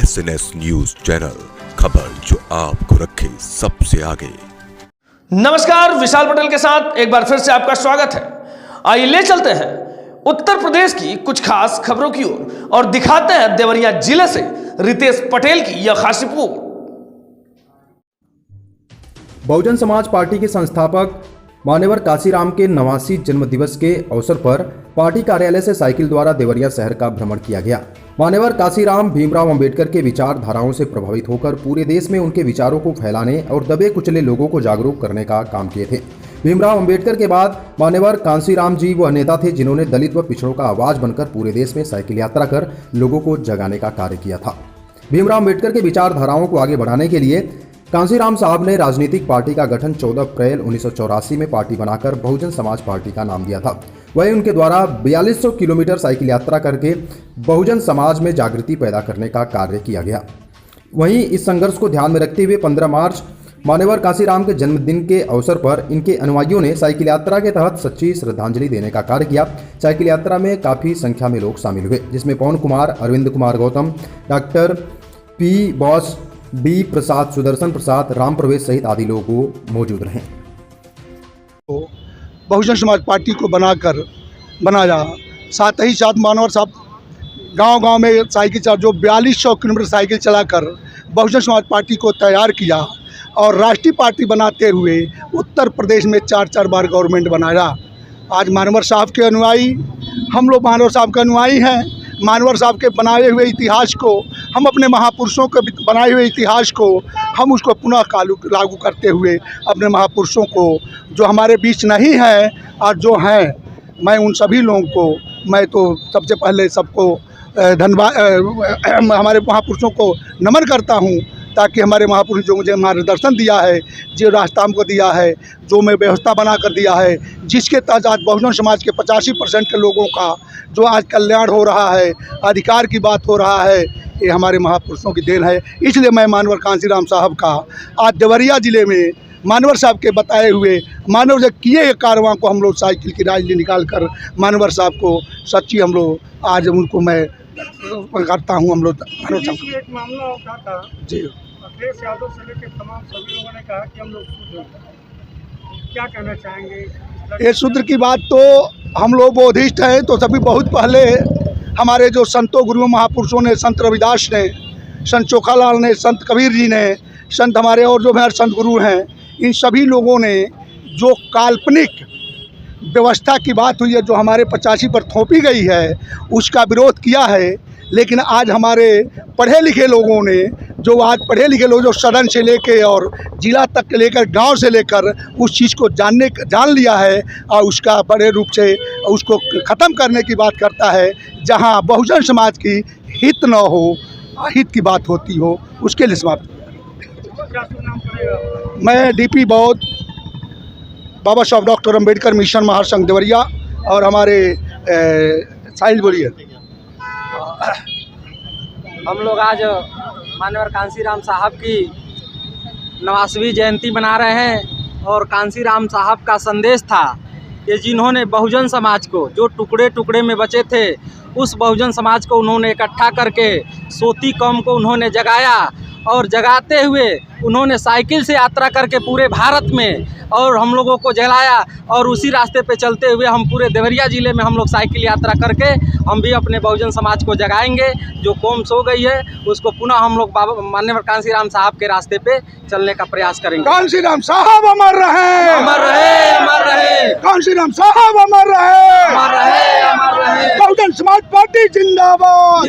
SNS news channel, खबर जो आपको रखे सबसे आगे। नमस्कार, विशाल पटेल के साथ एक बार फिर से आपका स्वागत है। आइए ले चलते हैं उत्तर प्रदेश की कुछ खास खबरों की ओर और दिखाते हैं देवरिया जिले से रितेश पटेल की यह खास रिपोर्ट। बहुजन समाज पार्टी के संस्थापक मान्यवर काशीराम के 89 जन्म दिवस के अवसर पर पार्टी कार्यालय से साइकिल द्वारा देवरिया शहर का भ्रमण किया गया। मान्यवर काशीराम भीमराव अंबेडकर के विचारधाराओं से प्रभावित होकर पूरे देश में उनके विचारों को फैलाने और दबे कुचले लोगों को जागरूक करने का काम किए थे। भीमराव अंबेडकर के बाद मान्यवर काशीराम जी वह नेता थे जिन्होंने दलित व पिछड़ों का आवाज बनकर पूरे देश में साइकिल यात्रा कर लोगों को जगाने का कार्य किया था। भीमराव अंबेडकर के विचारधाराओं को आगे बढ़ाने के लिए काशीराम साहब ने राजनीतिक पार्टी का गठन 14 अप्रैल 1984 में पार्टी बनाकर बहुजन समाज पार्टी का नाम दिया था। वहीं उनके द्वारा 4200 किलोमीटर साइकिल यात्रा करके बहुजन समाज में जागृति पैदा करने का कार्य किया गया। वहीं इस संघर्ष को ध्यान में रखते हुए 15 मार्च मान्यवर काशीराम के जन्मदिन के अवसर पर इनके अनुयायियों ने साइकिल यात्रा के तहत सच्ची श्रद्धांजलि देने का कार्य किया। साइकिल यात्रा में काफ़ी संख्या में लोग शामिल हुए, जिसमें Pawan Kumar, Arvind Kumar Gautam, doctor P Bose, D Prasad, Sudarshan Prasad, Ram Pravesh सहित आदि लोग मौजूद रहे। बहुजन समाज पार्टी को बनाया, साथ ही साथ मानवर साहब गांव-गांव में साइकिल चला, जो 4200 किलोमीटर साइकिल चलाकर बहुजन समाज पार्टी को तैयार किया और राष्ट्रीय पार्टी बनाते हुए उत्तर प्रदेश में 4 बार गवर्नमेंट बनाया। आज मानवर साहब के अनुयायी, हम लोग मानवर साहब के अनुयायी हैं। मानवर साहब के बनाए हुए इतिहास को, हम अपने महापुरुषों के बनाए हुए इतिहास को हम उसको पुनः लागू करते हुए अपने महापुरुषों को जो हमारे बीच नहीं हैं और जो हैं, मैं उन सभी लोगों को, मैं तो सबसे पहले सबको धन्यवाद, हमारे महापुरुषों को नमन करता हूं, ताकि हमारे महापुरुष जो मुझे मार्गदर्शन दिया है, जो रास्ता हमको दिया है, जो मैं व्यवस्था बना कर दिया है, जिसके तहत आज बहुजन समाज के 85% के लोगों का जो आज कल्याण हो रहा है, अधिकार की बात हो रहा है, ये हमारे महापुरुषों की देन है। इसलिए मैं मान्यवर काशीराम साहब का आज देवरिया जिले में मान्यवर साहब के बताए हुए, मानव जो किए कारवां को हम लोग साइकिल की रैली निकाल कर मान्यवर साहब को सच्ची हम लोग आज उनको मैं करता हूँ। हम लोग एक मामला उठा था जी, अखिलेश यादव से लेकर तमाम सभी लोगों ने कहा कि हम लोग शुद्ध हैं। क्या कहना चाहेंगे? ये शूद्र की बात तो हम लोग बौद्धिस्ट हैं, तो सभी बहुत पहले हमारे जो संतों गुरुओं महापुरुषों ने, संत रविदास ने, संत चोखालाल ने, संत कबीर जी ने, संत हमारे और जो हमारे संत गुरु हैं, इन सभी लोगों ने जो काल्पनिक व्यवस्था की बात हुई है, जो हमारे 85 पर थोपी गई है, उसका विरोध किया है। लेकिन आज हमारे पढ़े लिखे लोगों ने, जो आज पढ़े लिखे लोग जो सदन से लेकर और जिला तक लेकर, गांव से लेकर उस चीज़ को जान लिया है और उसका बड़े रूप से उसको ख़त्म करने की बात करता है। जहां बहुजन समाज की हित न हो, अहित की बात होती हो, उसके लिए समाप्त। मैं DP बौद्ध, बाबा साहब डॉक्टर अम्बेडकर मिशन महासंघ देवरिया और हमारे साहिल बोलिए। हम लोग आज मान्यवर काशीराम साहब की 89वीं जयंती मना रहे हैं और काशीराम साहब का संदेश था कि जिन्होंने बहुजन समाज को, जो टुकड़े टुकड़े में बचे थे, उस बहुजन समाज को उन्होंने इकट्ठा करके सोती कौम को उन्होंने जगाया और जगाते हुए उन्होंने साइकिल से यात्रा करके पूरे भारत में और हम लोगों को जलाया। और उसी रास्ते पे चलते हुए हम पूरे देवरिया ज़िले में हम लोग साइकिल यात्रा करके हम भी अपने बहुजन समाज को जगाएंगे। जो कौम सो गई है उसको पुनः हम लोग बाबा मान्यवर काशीराम साहब के रास्ते पे चलने का प्रयास करेंगे। काशीराम साहब अमर रहे, अमर रहे, अमर रहे। काशीराम साहब अमर रहे, अमर रहे, अमर रहे। बहुजन समाज पार्टी जिंदाबाद।